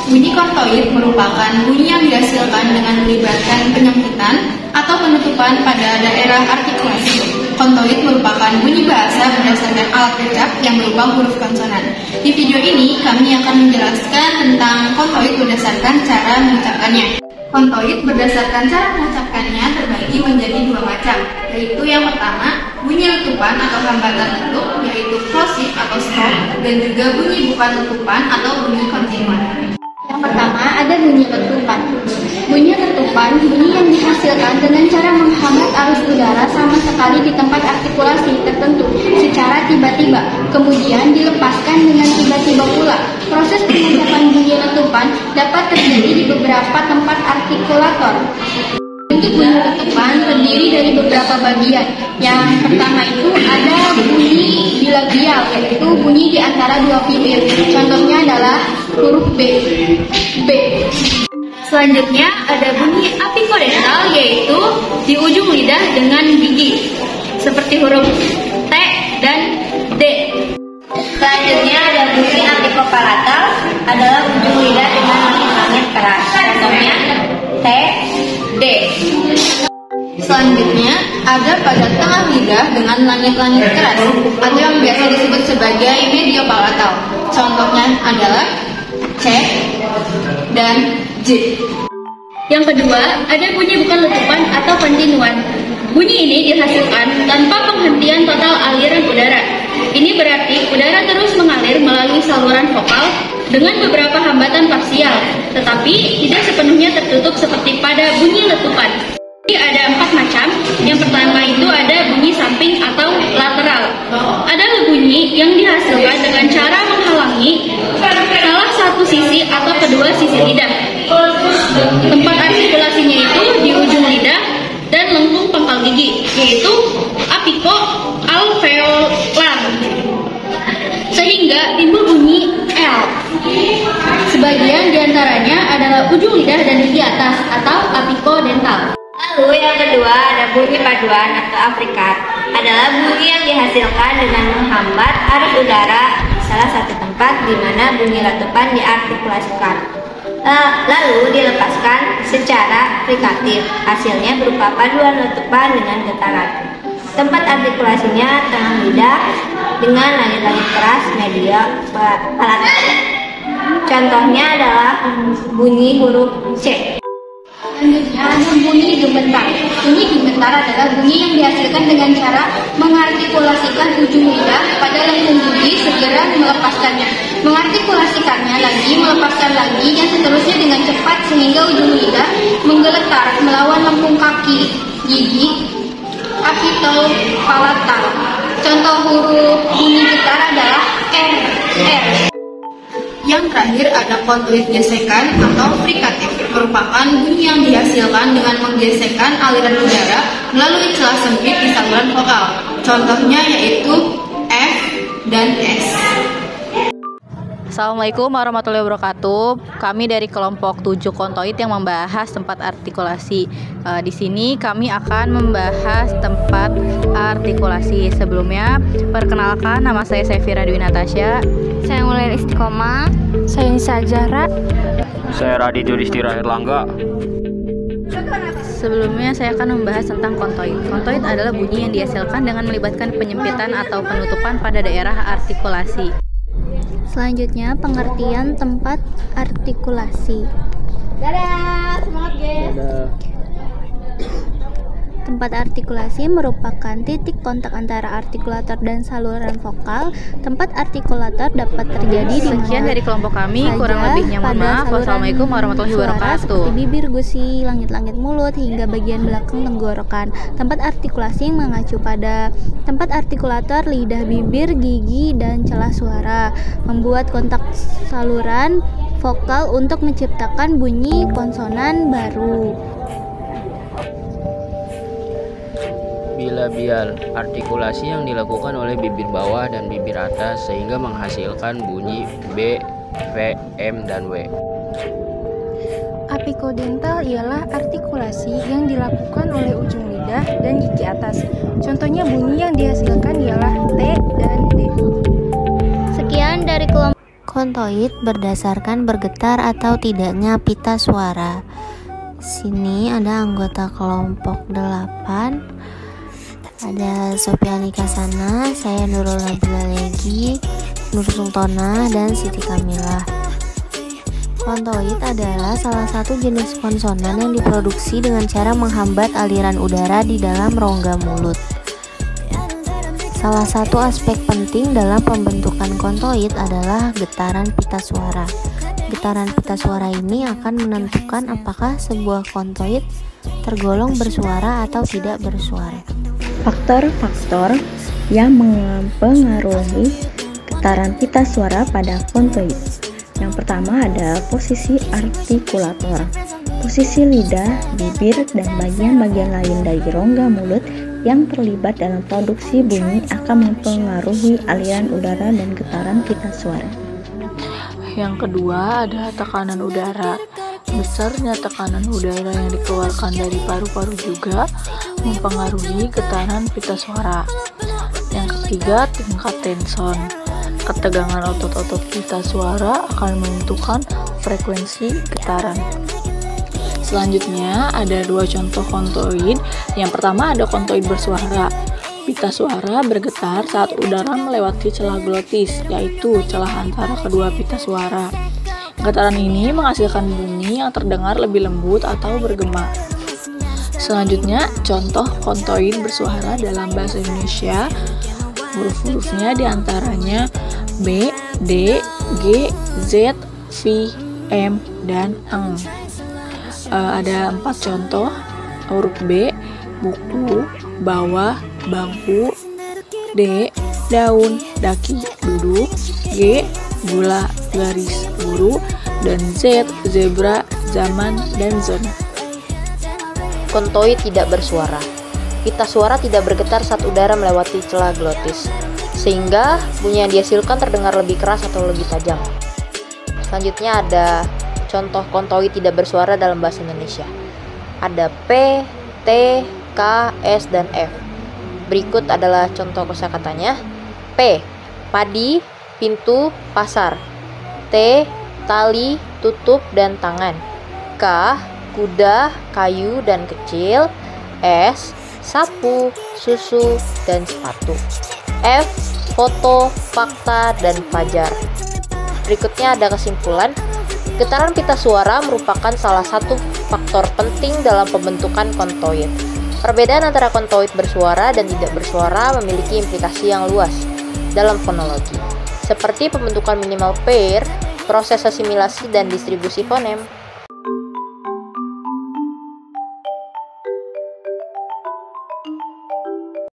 Bunyi kontoid merupakan bunyi yang dihasilkan dengan melibatkan penyempitan atau penutupan pada daerah artikulasi. Kontoid merupakan bunyi bahasa berdasarkan alat ucap yang berupa huruf konsonan. Di video ini, kami akan menjelaskan tentang kontoid berdasarkan cara mengucapkannya. Kontoid berdasarkan cara mengucapkannya terbagi menjadi dua macam, yaitu yang pertama, bunyi letupan atau hambatan letup, yaitu plosive atau stop, dan juga bunyi bukan letupan atau bunyi kontinuan. Yang pertama, ada bunyi letupan. Bunyi letupan, bunyi yang dihasilkan dengan cara menghambat arus udara sama sekali di tempat artikulasi tertentu secara tiba-tiba, kemudian dilepaskan dengan tiba-tiba pula. Proses pengucapan bunyi letupan dapat terjadi di beberapa tempat artikulator. Untuk bunyi letupan terdiri dari beberapa bagian. Yang pertama itu ada bunyi bilabial, yaitu bunyi di antara dua bibir. Contohnya adalah huruf B. Selanjutnya ada bunyi apikodental, yaitu di ujung lidah dengan gigi, seperti huruf T dan D. Selanjutnya ada bunyi antikopalatal, adalah ujung lidah dengan langit-langit keras. Contohnya T, D. Selanjutnya ada pada tengah lidah dengan langit-langit keras atau yang biasa disebut sebagai mediopalatal. Contohnya adalah C dan J. Yang kedua, ada bunyi bukan letupan atau kontinuan. Bunyi ini dihasilkan tanpa penghentian total aliran udara. Ini berarti udara terus mengalir melalui saluran vokal dengan beberapa hambatan parsial, tetapi tidak sepenuhnya tertutup seperti pada bunyi letupan. Jadi ada 4 macam. Yang pertama itu ada bunyi samping atau lateral. Adalah bunyi yang dihasilkan dengan cara menghalangi salah satu sisi atau kedua sisi lidah. Tempat artikulasinya itu di ujung lidah dan lengkung pangkal gigi, yaitu apiko-alveolar, sehingga timbul bunyi L. Sebagian diantaranya adalah ujung lidah dan gigi atas atau apikodental. Lalu yang kedua ada bunyi paduan atau afrikat, adalah bunyi yang dihasilkan dengan menghambat arus udara di salah satu tempat di mana bunyi letupan diartikulasikan, lalu dilepaskan secara frikatif. Hasilnya berupa paduan letupan dengan getaran. Tempat artikulasinya tengah lidah dengan langit-langit keras media palatal. Contohnya adalah bunyi huruf C. Selanjutnya ada bunyi gemetar. Bunyi gemetar adalah bunyi yang dihasilkan dengan cara mengartikulasikan ujung lidah pada lengkung gigi segera melepaskannya. Mengartikulasikannya lagi, melepaskan lagi, dan seterusnya dengan cepat sehingga ujung lidah menggeletar melawan lengkung kaki gigi apikopalatal. Contoh huruf bunyi getar adalah R. Yang terakhir ada kontoid gesekan atau frikatif, merupakan bunyi yang dihasilkan dengan menggesekkan aliran udara melalui celah sempit di saluran vokal. Contohnya yaitu F dan S. Assalamualaikum warahmatullahi wabarakatuh. Kami dari kelompok 7 kontoid yang membahas tempat artikulasi. Di sini kami akan membahas tempat artikulasi. Sebelumnya, perkenalkan, nama saya Sefira Dwi Natasha. Saya Mulai Istiqomah. Saya Nisa Zahra. Saya Radityo Distira Erlangga. Sebelumnya saya akan membahas tentang kontoid. Kontoid adalah bunyi yang dihasilkan dengan melibatkan penyempitan atau penutupan pada daerah artikulasi. Selanjutnya pengertian tempat artikulasi. Dadah, semangat guys. Tempat artikulasi merupakan titik kontak antara artikulator dan saluran vokal. Tempat artikulator dapat terjadi di Sekian dari kelompok kami, kurang lebihnya mohon maaf. Wassalamualaikum warahmatullahi wabarakatuh. Seperti bibir, gusi, langit-langit mulut, hingga bagian belakang tenggorokan. Tempat artikulasi mengacu pada tempat artikulator lidah, bibir, gigi, dan celah suara. Membuat kontak saluran vokal untuk menciptakan bunyi konsonan baru. Bilabial, artikulasi yang dilakukan oleh bibir bawah dan bibir atas sehingga menghasilkan bunyi B, V, M, dan W. Apikodental ialah artikulasi yang dilakukan oleh ujung lidah dan gigi atas. Contohnya bunyi yang dihasilkan ialah T dan D. Sekian dari kelompok kontoid berdasarkan bergetar atau tidaknya pita suara. Sini ada anggota kelompok 8. Ada Sofiani Kasana, saya Nurul Nabila Legi, Nur Sultona, dan Siti Kamila. Kontoid adalah salah satu jenis konsonan yang diproduksi dengan cara menghambat aliran udara di dalam rongga mulut. Salah satu aspek penting dalam pembentukan kontoid adalah getaran pita suara. Getaran pita suara ini akan menentukan apakah sebuah kontoid tergolong bersuara atau tidak bersuara. Faktor-faktor yang mempengaruhi getaran pita suara pada kontoid. Yang pertama ada posisi artikulator. Posisi lidah, bibir, dan bagian-bagian lain dari rongga mulut yang terlibat dalam produksi bunyi akan mempengaruhi aliran udara dan getaran pita suara. Yang kedua ada tekanan udara. Besarnya tekanan udara yang dikeluarkan dari paru-paru juga mempengaruhi getaran pita suara. Yang ketiga, tingkat tension. Ketegangan otot-otot pita suara akan menentukan frekuensi getaran. Selanjutnya ada 2 contoh kontoid. Yang pertama ada kontoid bersuara. Pita suara bergetar saat udara melewati celah glotis, yaitu celah antara kedua pita suara. Getaran ini menghasilkan bunyi yang terdengar lebih lembut atau bergema. Selanjutnya, contoh kontoid bersuara dalam bahasa Indonesia. Huruf-hurufnya diantaranya B, D, G, Z, V, M, dan eng. Ada 4 contoh. Huruf B, buku, bawah, bangku. D, daun, daki, duduk. G, gula, garis, buru. Dan Z, zebra, zaman, dan zona. Kontoid tidak bersuara. Pita suara tidak bergetar saat udara melewati celah glotis, sehingga bunyi yang dihasilkan terdengar lebih keras atau lebih tajam. Selanjutnya ada contoh kontoid tidak bersuara dalam bahasa Indonesia. Ada P, T, K, S, dan F. Berikut adalah contoh kosakatanya. P, padi, pintu, pasar. T, tali, tutup, dan tangan. K, kuda, kayu, dan kecil. S, sapu, susu, dan sepatu. F, foto, fakta, dan fajar. Berikutnya ada kesimpulan. Getaran pita suara merupakan salah satu faktor penting dalam pembentukan kontoid. Perbedaan antara kontoid bersuara dan tidak bersuara memiliki implikasi yang luas dalam fonologi, seperti pembentukan minimal pair, proses asimilasi, dan distribusi fonem.